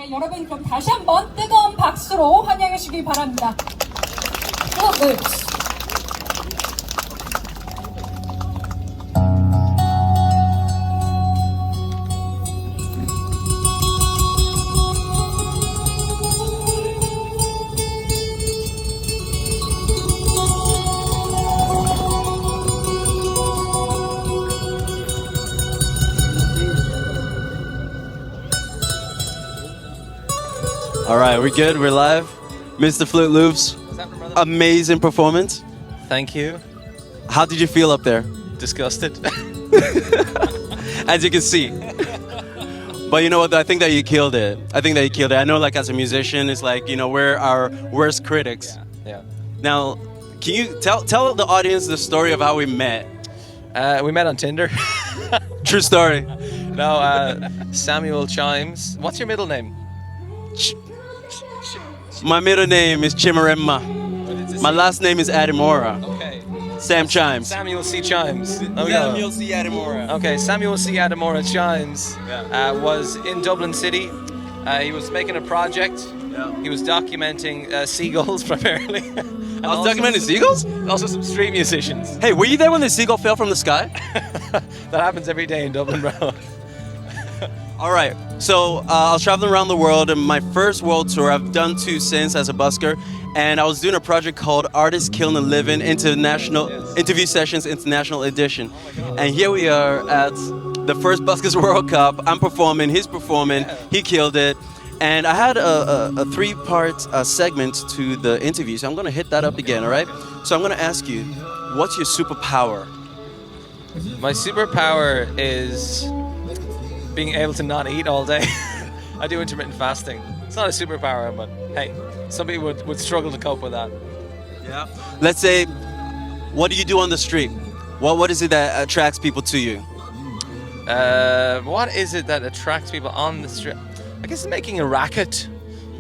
네, 여러분 그럼 다시 한번 뜨거운 박수로 환영해 주시기 바랍니다. Flute Loops. All right, we're good. We're live. Mr. Flute Loops, amazing performance. Thank you. How did you feel up there? Disgusted. As you can see. But you know what? I think that you killed it. I know, like, as a musician, it's like, you know, we're our worst critics. Yeah. Now, can you tell the audience the story of how we met? We met on Tinder. True story. No, Samuel Chimes. What's your middle name? My middle name is Chimaremma. My last name is Adimora. Okay. Sam Chimes. Samuel C. Chimes. Samuel C. Adimora. Okay, Samuel C. Adimora Chimes was in Dublin City. He was making a project. Yeah. He was documenting seagulls primarily. And I was documenting seagulls? Also some street musicians. Hey, were you there when the seagull fell from the sky? That happens every day in Dublin, bro. All right, so I was traveling around the world, and my first world tour, I've done 2 since as a busker, and I was doing a project called Artists Killing a Living International Interview Sessions International Edition. And here we are at the first Buskers World Cup. I'm performing, he's performing, he killed it. And I had a 3-part segment to the interview, so I'm gonna hit that up again, all right? So I'm gonna ask you, what's your superpower? My superpower is being able to not eat all day. I do intermittent fasting. It's not a superpower, but hey, some people would struggle to cope with that. Yeah. Let's say, what do you do on the street? What is it that attracts people to you? What is it that attracts people on the street? I guess making a racket,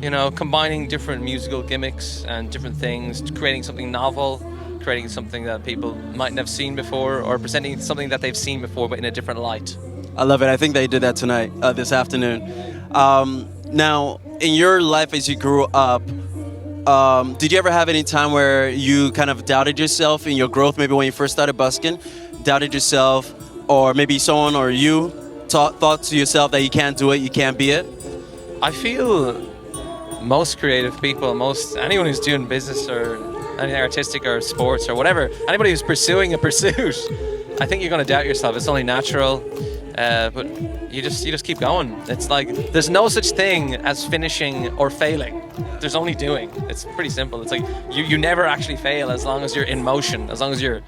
you know, combining different musical gimmicks and different things, creating something novel, creating something that people mightn't have seen before, or presenting something that they've seen before but in a different light. I love it. I think they did that tonight, this afternoon. Now, in your life as you grew up, did you ever have any time where you kind of doubted yourself in your growth, maybe when you first started busking? Doubted yourself, or maybe someone or you thought to yourself that you can't do it, you can't be it? I feel most creative people, anyone who's doing business or anything artistic or sports or whatever, anybody who's pursuing a pursuit, I think you're going to doubt yourself. It's only natural. But you just keep going. It's like there's no such thing as finishing or failing. There's only doing. It's pretty simple. It's like you never actually fail as long as you're in motion, as long as you're,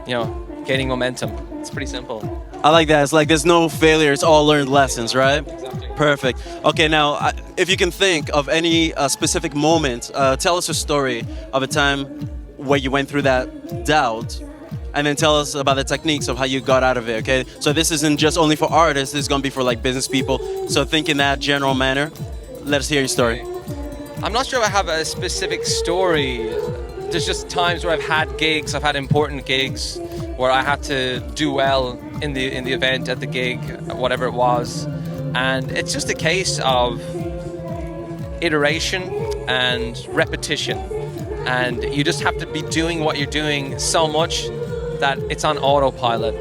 you know, gaining momentum. It's pretty simple. I like that. It's like there's no failure. It's all learned lessons, right? Exactly. Perfect. Okay, now if you can think of any specific moment, tell us a story of a time where you went through that doubt. And then tell us about the techniques of how you got out of it, okay? So this isn't just only for artists, this is gonna be for like business people. So think in that general manner. Let us hear your story. I'm not sure I have a specific story. There's just times where I've had gigs, I've had important gigs, where I had to do well in the event, at the gig, whatever it was. And it's just a case of iteration and repetition. And you just have to be doing what you're doing so much that it's on autopilot.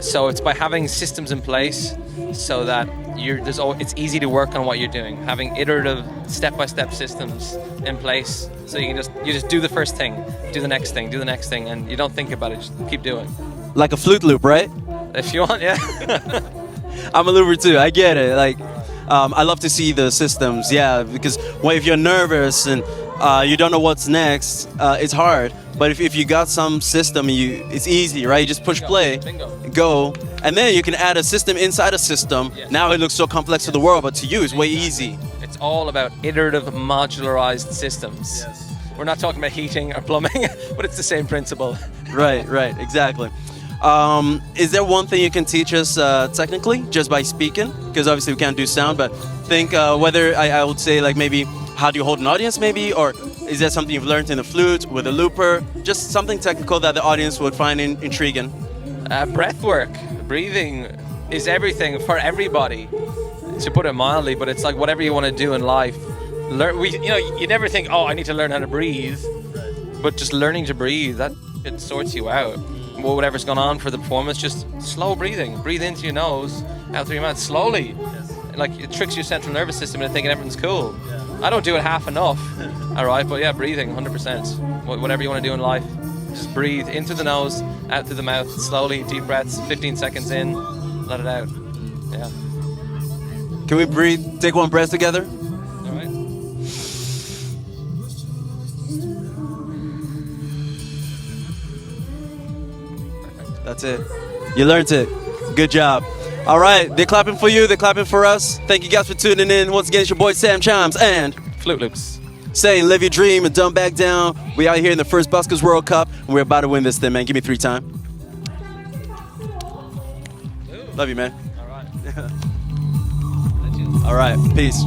So it's by having systems in place so that it's easy to work on what you're doing. Having iterative, step-by-step systems in place, so you just do the first thing, do the next thing, do the next thing, and you don't think about it. Just keep doing. Like a flute loop, right? If you want, yeah. I'm a looper too. I get it. Like, I love to see the systems. Yeah, because if you're nervous and you don't know what's next, it's hard. But if you got some system, it's easy, right? You just push play, go, and then you can add a system inside a system. Yes. Now it looks so complex to the world, but to you, it's way easy. It's all about iterative, modularized systems. Yes. We're not talking about heating or plumbing, but it's the same principle. Right, exactly. Is there one thing you can teach us technically, just by speaking? Because obviously we can't do sound, but think whether I would say like maybe how do you hold an audience maybe, or is that something you've learned in the flute, with a looper? Just something technical that the audience would find intriguing. Breath work, breathing is everything for everybody. to put it mildly, but it's like whatever you want to do in life. You never think, oh, I need to learn how to breathe, but just learning to breathe, that it sorts you out. Whatever's gone on for the performance, just slow breathing. Breathe into your nose, out through your mouth, slowly. Like, it tricks your central nervous system into thinking everything's cool. I don't do it half enough, all right? But yeah, breathing, 100%. Whatever you want to do in life, just breathe into the nose, out through the mouth, slowly, deep breaths, 15 seconds in, let it out. Yeah. Can we breathe, take one breath together? All right. That's it. You learned it. Good job. All right, they're clapping for you, they're clapping for us. Thank you guys for tuning in. Once again, it's your boy Sam Chimes and Flute Loops. saying live your dream and don't back down. We out here in the first Buskers World Cup, and we're about to win this thing, man. Give me 3 time. Love you, man. All right. All right, peace.